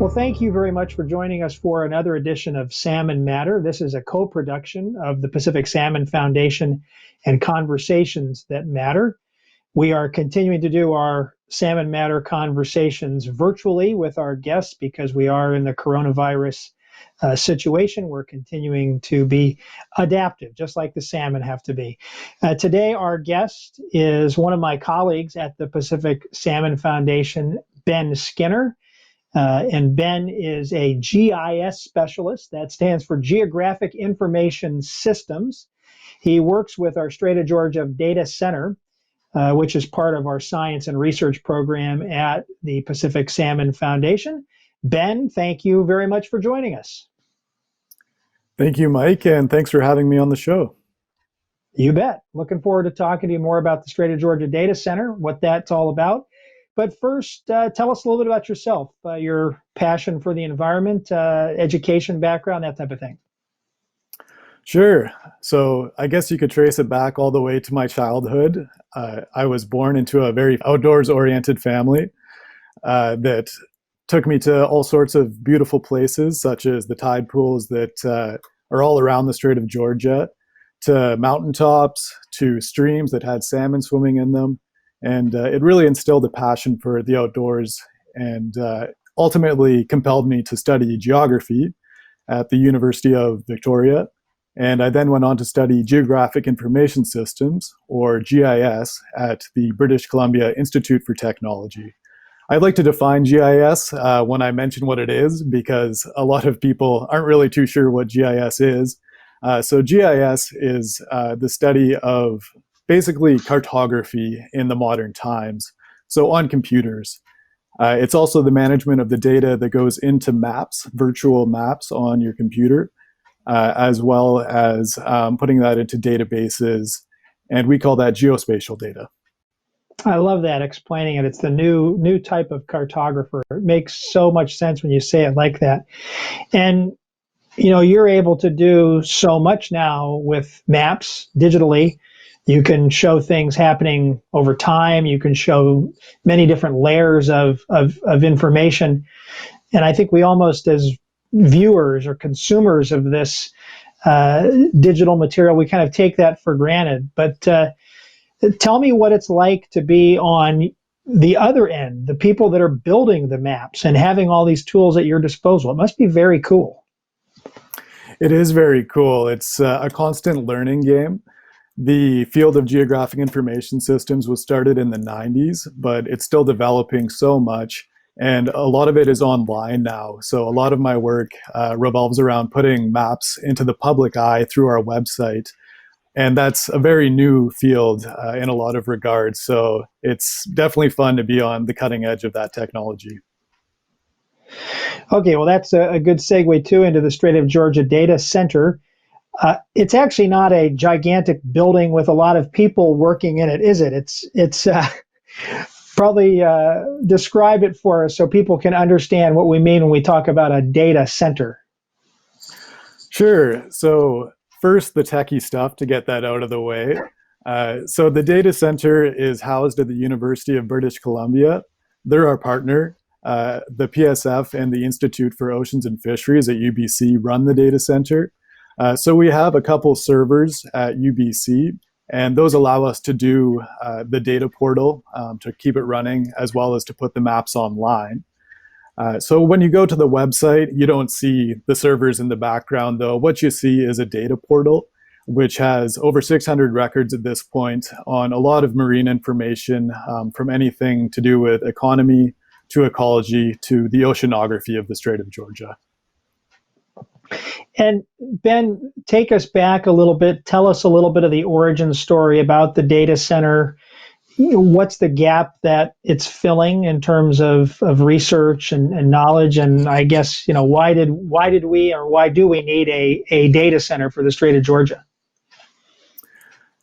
Well, thank you very much for joining us for another edition of Salmon Matter. This is a co-production of the Pacific Salmon Foundation and Conversations That Matter. We are continuing to do our Salmon Matter conversations virtually with our guests because we are in the coronavirus situation. We're continuing to be adaptive, just like the salmon have to be. Today, our guest is one of my colleagues at the Pacific Salmon Foundation, Ben Skinner. And Ben is a GIS specialist. That stands for Geographic Information Systems. He works with our Strait of Georgia Data Center, which is part of our science and research program at the Pacific Salmon Foundation. Ben, thank you very much for joining us. Thank you, Mike, and thanks for having me on the show. You bet. Looking forward to talking to you more about the Strait of Georgia Data Center, what that's all about. But first, tell us a little bit about yourself, your passion for the environment, education background, that type of thing. Sure. So I guess you could trace it back all the way to my childhood. I was born into a very outdoors-oriented family that took me to all sorts of beautiful places, such as the tide pools that are all around the Strait of Georgia, to mountaintops, to streams that had salmon swimming in them. And it really instilled a passion for the outdoors and ultimately compelled me to study geography at the University of Victoria. And I then went on to study Geographic Information Systems, or GIS, at the British Columbia Institute for Technology. I'd like to define GIS when I mention what it is, because a lot of people aren't really too sure what GIS is. So GIS is the study of basically cartography in the modern times, so on computers. It's also the management of the data that goes into maps, virtual maps on your computer, as well as putting that into databases, and we call that geospatial data. I love that, explaining it. It's the new type of cartographer. It makes so much sense when you say it like that. And you know, you're able to do so much now with maps digitally. You can show things happening over time. You can show many different layers of information. And I think we almost, as viewers or consumers of this digital material, we kind of take that for granted. But tell me what it's like to be on the other end, the people that are building the maps and having all these tools at your disposal. It must be very cool. It is very cool. It's a constant learning game. The field of geographic information systems was started in the 90s, but it's still developing so much. And a lot of it is online now. So a lot of my work revolves around putting maps into the public eye through our website. And that's a very new field in a lot of regards. So it's definitely fun to be on the cutting edge of that technology. Okay, well, that's a good segue too into the Strait of Georgia Data Center. It's actually not a gigantic building with a lot of people working in it, is it? It's probably describe it for us so people can understand what we mean when we talk about a data center. Sure. So first, the techie stuff to get that out of the way. So the data center is housed at the University of British Columbia. They're our partner. The PSF and the Institute for Oceans and Fisheries at UBC run the data center. So we have a couple servers at UBC, and those allow us to do the data portal to keep it running, as well as to put the maps online. So when you go to the website, you don't see the servers in the background, though. What you see is a data portal, which has over 600 records at this point on a lot of marine information, from anything to do with economy to ecology to the oceanography of the Strait of Georgia. And Ben, take us back a little bit. Tell us a little bit of the origin story about the data center. What's the gap that it's filling in terms of research and knowledge? And I guess, you know, why do we need a data center for the Strait of Georgia?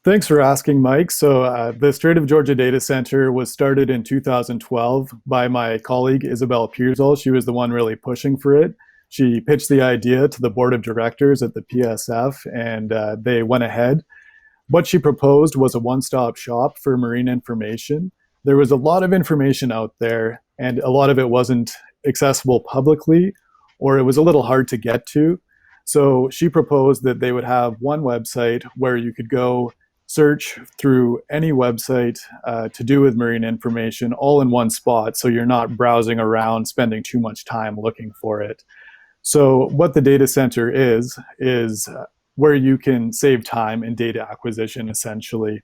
Thanks for asking, Mike. So the Strait of Georgia Data Center was started in 2012 by my colleague, Isabel Pearsall. She was the one really pushing for it. She pitched the idea to the board of directors at the PSF, and they went ahead. What she proposed was a one-stop shop for marine information. There was a lot of information out there, and a lot of it wasn't accessible publicly, or it was a little hard to get to. So she proposed that they would have one website where you could go search through any website to do with marine information all in one spot, so you're not browsing around, spending too much time looking for it. So what the data center is where you can save time in data acquisition, essentially.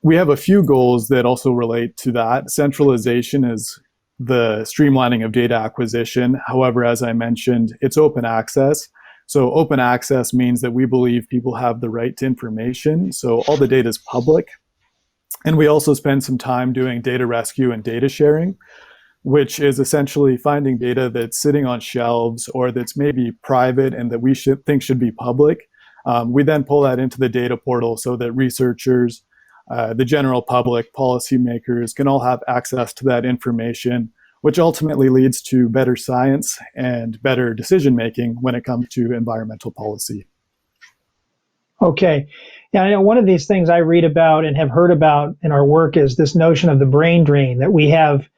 We have a few goals that also relate to that. Centralization is the streamlining of data acquisition. However, as I mentioned, it's open access. So open access means that we believe people have the right to information. So all the data is public. And we also spend some time doing data rescue and data sharing, which is essentially finding data that's sitting on shelves or that's maybe private and that we think should be public. We then pull that into the data portal so that researchers, the general public, policymakers can all have access to that information, which ultimately leads to better science and better decision making when it comes to environmental policy. Okay. Yeah, I know one of these things I read about and have heard about in our work is this notion of the brain drain, that we have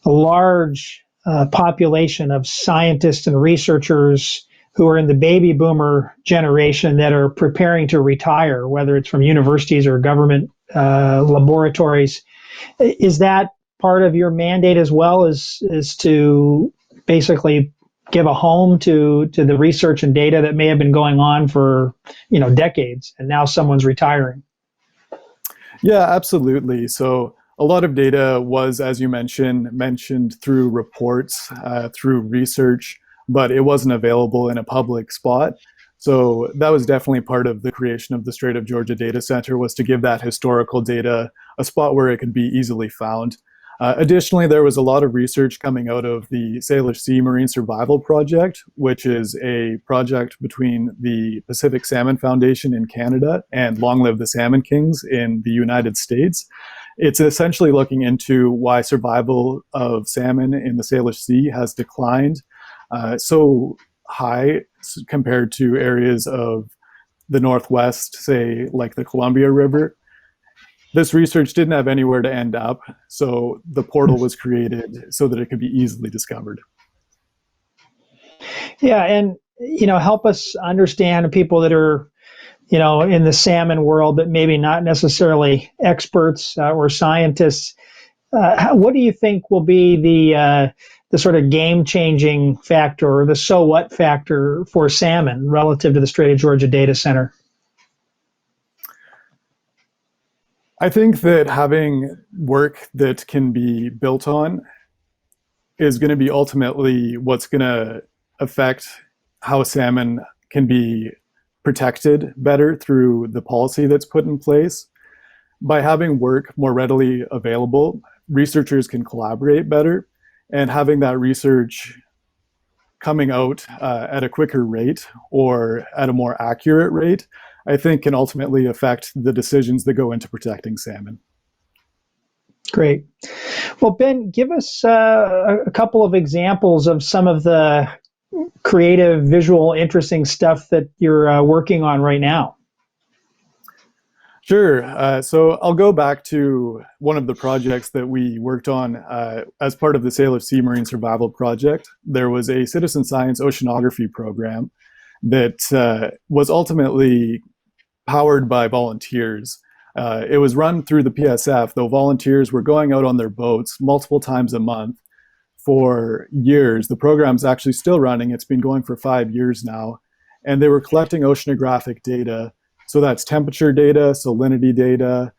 a large population of scientists and researchers who are in the baby boomer generation that are preparing to retire, whether it's from universities or government laboratories. Is that part of your mandate as well, is to basically give a home to the research and data that may have been going on for decades, and now someone's retiring? Yeah, absolutely. So a lot of data was, as you mentioned through reports, through research, but it wasn't available in a public spot. So that was definitely part of the creation of the Strait of Georgia Data Center, was to give that historical data a spot where it could be easily found. Additionally, there was a lot of research coming out of the Salish Sea Marine Survival Project, which is a project between the Pacific Salmon Foundation in Canada and Long Live the Salmon Kings in the United States. It's essentially looking into why survival of salmon in the Salish Sea has declined so high compared to areas of the Northwest, say like the Columbia River. This research didn't have anywhere to end up, so the portal was created so that it could be easily discovered. Yeah, and help us understand people that are in the salmon world, but maybe not necessarily experts or scientists. What do you think will be the sort of game-changing factor, or the so what factor for salmon relative to the Strait of Georgia Data Center? I think that having work that can be built on is going to be ultimately what's going to affect how salmon can be protected better through the policy that's put in place. By having work more readily available, researchers can collaborate better, and having that research coming out at a quicker rate or at a more accurate rate, I think can ultimately affect the decisions that go into protecting salmon. Great. Well, Ben, give us a couple of examples of some of the creative, visual, interesting stuff that you're working on right now. Sure. So I'll go back to one of the projects that we worked on as part of the Salish Sea Marine Survival Project. There was a citizen science oceanography program that was ultimately powered by volunteers. It was run through the PSF, though volunteers were going out on their boats multiple times a month for years. The program's actually still running. It's been going for 5 years now. And they were collecting oceanographic data. So that's temperature data, salinity data,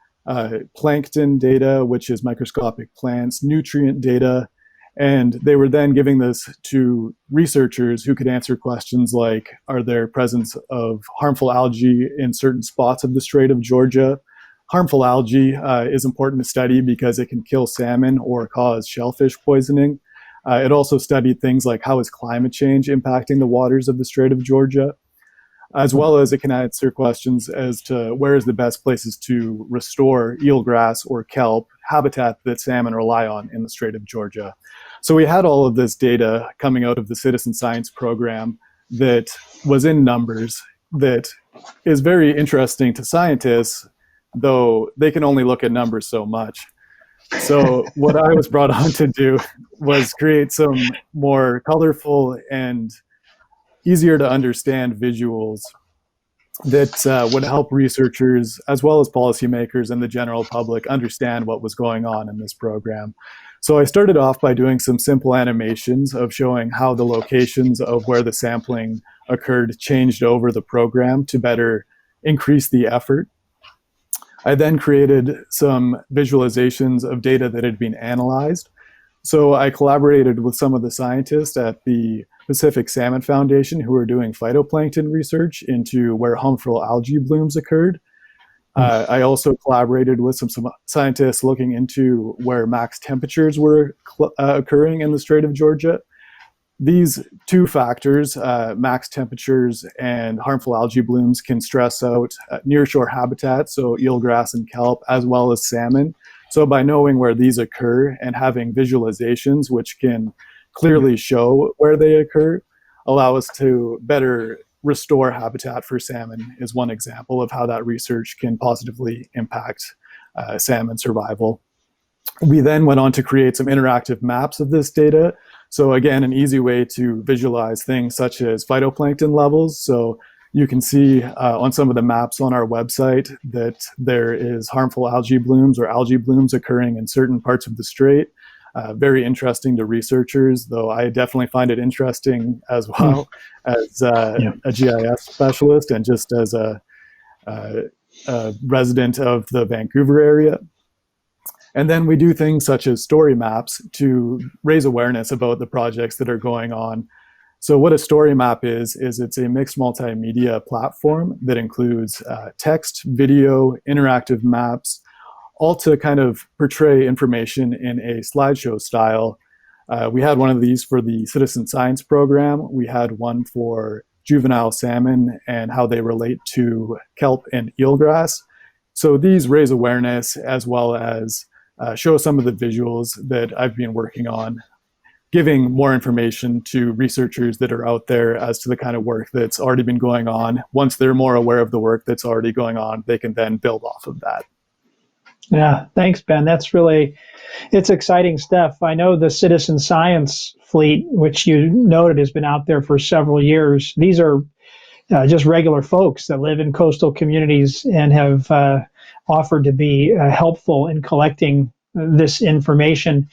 plankton data, which is microscopic plants, nutrient data. And they were then giving this to researchers who could answer questions like, are there presence of harmful algae in certain spots of the Strait of Georgia? Harmful algae is important to study because it can kill salmon or cause shellfish poisoning. It also studied things like, how is climate change impacting the waters of the Strait of Georgia? As well as it can answer questions as to where is the best places to restore eel grass or kelp, habitat that salmon rely on in the Strait of Georgia. So we had all of this data coming out of the citizen science program that was in numbers, that is very interesting to scientists, though they can only look at numbers so much. So what I was brought on to do was create some more colorful and easier to understand visuals that would help researchers as well as policymakers and the general public understand what was going on in this program. So I started off by doing some simple animations of showing how the locations of where the sampling occurred changed over the program to better increase the effort. I then created some visualizations of data that had been analyzed. So I collaborated with some of the scientists at the Pacific Salmon Foundation who are doing phytoplankton research into where harmful algae blooms occurred. I also collaborated with some scientists looking into where max temperatures were occurring in the Strait of Georgia. These two factors, max temperatures and harmful algae blooms, can stress out nearshore habitats, so eel grass and kelp, as well as salmon. So by knowing where these occur and having visualizations which can clearly show where they occur, allow us to better restore habitat for salmon is one example of how that research can positively impact salmon survival. We then went on to create some interactive maps of this data. So again, an easy way to visualize things such as phytoplankton levels. So you can see on some of the maps on our website that there is harmful algae blooms or algae blooms occurring in certain parts of the strait. Very interesting to researchers, though I definitely find it interesting as well as a GIS specialist and just as a resident of the Vancouver area. And then we do things such as story maps to raise awareness about the projects that are going on. So what a story map is it's a mixed multimedia platform that includes text, video, interactive maps, all to kind of portray information in a slideshow style. We had one of these for the citizen science program. We had one for juvenile salmon and how they relate to kelp and eel grass. So these raise awareness as well as show some of the visuals that I've been working on, giving more information to researchers that are out there as to the kind of work that's already been going on. Once they're more aware of the work that's already going on, they can then build off of that. Yeah, thanks, Ben. It's exciting stuff. I know the citizen science fleet, which you noted has been out there for several years. These are just regular folks that live in coastal communities and have offered to be helpful in collecting this information.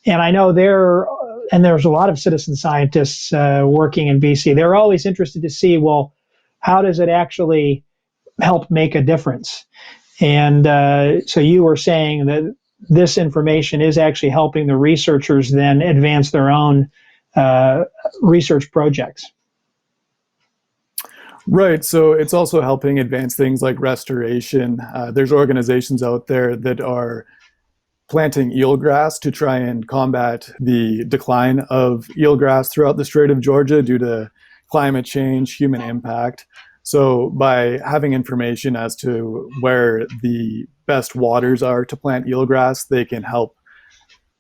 And I know there's a lot of citizen scientists working in BC. They're always interested to see, well, how does it actually help make a difference? And so you were saying that this information is actually helping the researchers then advance their own research projects. Right. So it's also helping advance things like restoration. There's organizations out there that are planting eel grass to try and combat the decline of eel grass throughout the Strait of Georgia due to climate change, human impact. So by having information as to where the best waters are to plant eel grass, they can help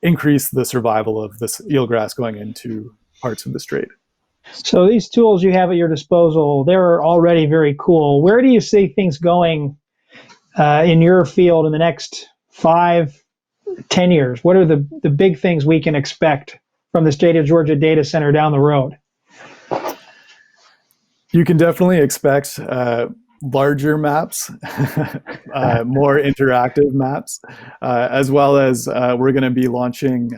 increase the survival of this eel grass going into parts of the strait. So these tools you have at your disposal, they're already very cool. Where do you see things going in your field in the next 5, 10 years? What are the big things we can expect from the State of Georgia Data Center down the road? You can definitely expect larger maps, more interactive maps, as well as we're going to be launching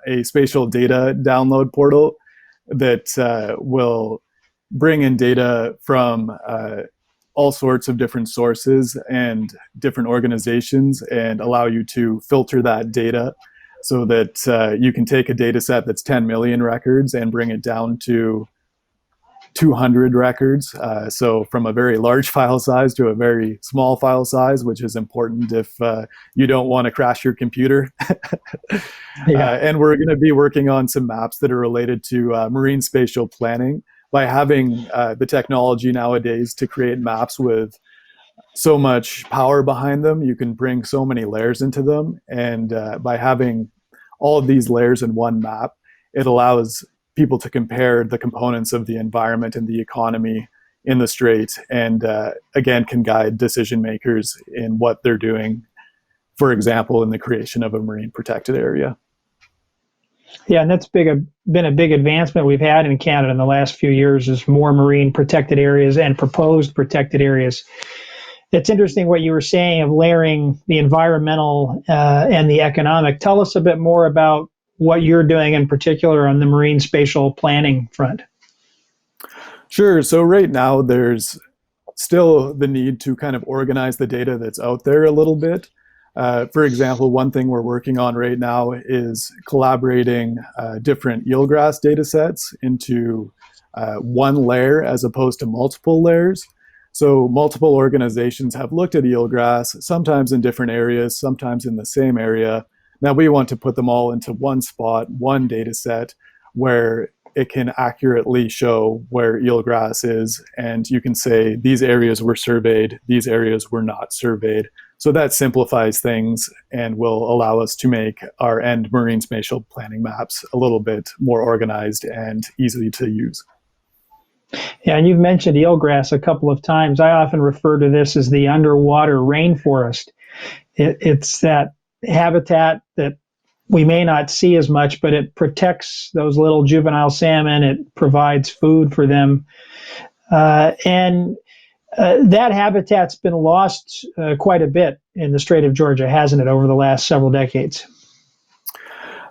a spatial data download portal that will bring in data from all sorts of different sources and different organizations and allow you to filter that data so that you can take a data set that's 10 million records and bring it down to 200 records. So from a very large file size to a very small file size, which is important if you don't want to crash your computer. And we're going to be working on some maps that are related to marine spatial planning. By having the technology nowadays to create maps with so much power behind them, you can bring so many layers into them. And by having all of these layers in one map, it allows people to compare the components of the environment and the economy in the strait, and again can guide decision makers in what they're doing for example, in the creation of a marine protected area. Yeah, and that's been a big advancement we've had in Canada in the last few years, is more marine protected areas and proposed protected areas. It's interesting what you were saying of layering the environmental and the economic. Tell us a bit more about what you're doing in particular on the marine spatial planning front. Sure. So right now there's still the need to kind of organize the data that's out there a little bit. For example, one thing we're working on right now is collaborating different eel grass data sets into one layer as opposed to multiple layers. So multiple organizations have looked at eel grass, sometimes in different areas, sometimes in the same area. Now we want to put them all into one spot, one data set, where it can accurately show where eel grass is. And you can say these areas were surveyed, these areas were not surveyed. So that simplifies things and will allow us to make our end marine spatial planning maps a little bit more organized and easy to use. Yeah, and you've mentioned eel grass a couple of times. I often refer to this as the underwater rainforest. It's that habitat that we may not see as much, but it protects those little juvenile salmon. It provides food for them. And that habitat's been lost quite a bit in the Strait of Georgia, hasn't it, over the last several decades?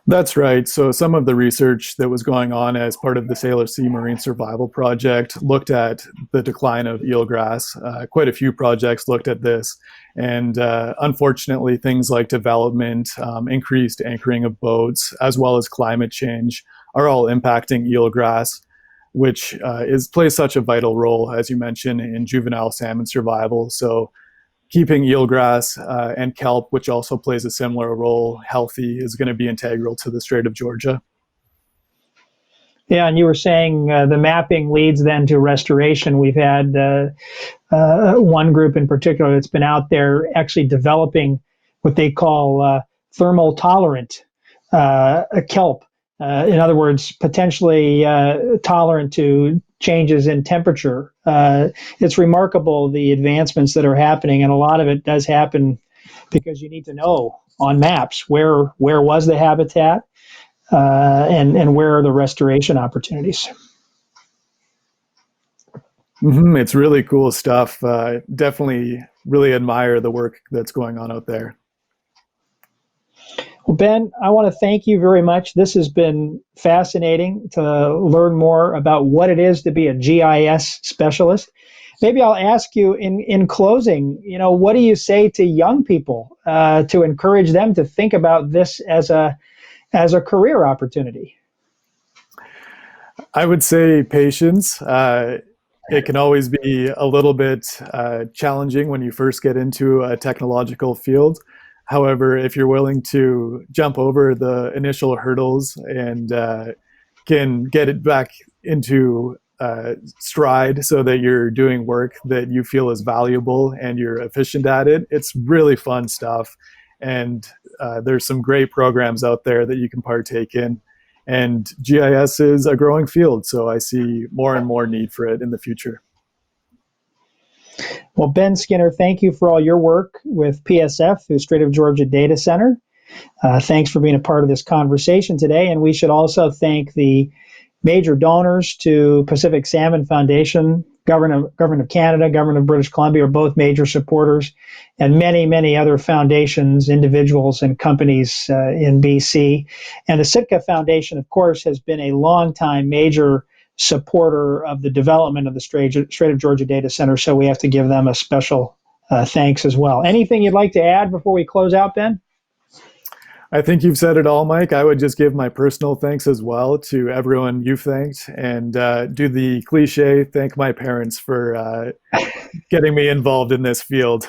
That's right. So some of the research that was going on as part of the Salish Sea Marine Survival Project looked at the decline of eel grass. Quite a few projects looked at this. And unfortunately, things like development, increased anchoring of boats, as well as climate change are all impacting eel grass, which plays such a vital role, as you mentioned, in juvenile salmon survival. So keeping eelgrass and kelp, which also plays a similar role, healthy is going to be integral to the Strait of Georgia. Yeah, and you were saying the mapping leads then to restoration. We've had one group in particular that's been out there actually developing what they call thermal tolerant kelp. In other words, potentially tolerant to changes in temperature. It's remarkable the advancements that are happening, and a lot of it does happen because you need to know on maps where was the habitat and where are the restoration opportunities. It's really cool stuff. Definitely really admire the work that's going on out there. Well, Ben, I want to thank you very much. This has been fascinating to learn more about what it is to be a GIS specialist. Maybe I'll ask you in closing, what do you say to young people to encourage them to think about this as a career opportunity? I would say patience. It can always be a little bit challenging when you first get into a technological field. However, if you're willing to jump over the initial hurdles and can get it back into stride so that you're doing work that you feel is valuable and you're efficient at it, it's really fun stuff. And there's some great programs out there that you can partake in. And GIS is a growing field, so I see more and more need for it in the future. Well, Ben Skinner, thank you for all your work with PSF, the Strait of Georgia Data Center. Thanks for being a part of this conversation today. And we should also thank the major donors to Pacific Salmon Foundation. Government of Canada, Government of British Columbia are both major supporters, and many, many other foundations, individuals, and companies in BC. And the Sitka Foundation, of course, has been a long-time major supporter of the development of the Strait of Georgia Data Center, so we have to give them a special thanks as well. Anything you'd like to add before we close out, Ben? I think you've said it all, Mike. I would just give my personal thanks as well to everyone you've thanked, and do the cliche, thank my parents for getting me involved in this field.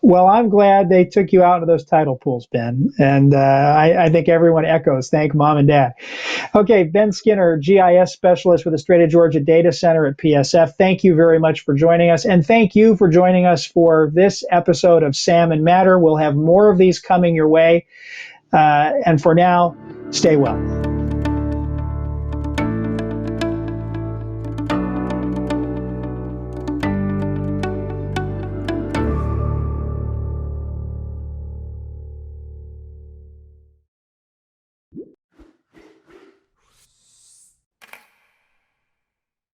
Well, I'm glad they took you out into those tidal pools, Ben. And I think everyone echoes, thank mom and dad. Okay, Ben Skinner, GIS Specialist with the Strait of Georgia Data Center at PSF. Thank you very much for joining us. And thank you for joining us for this episode of Salmon Matter. We'll have more of these coming your way. And for now, stay well.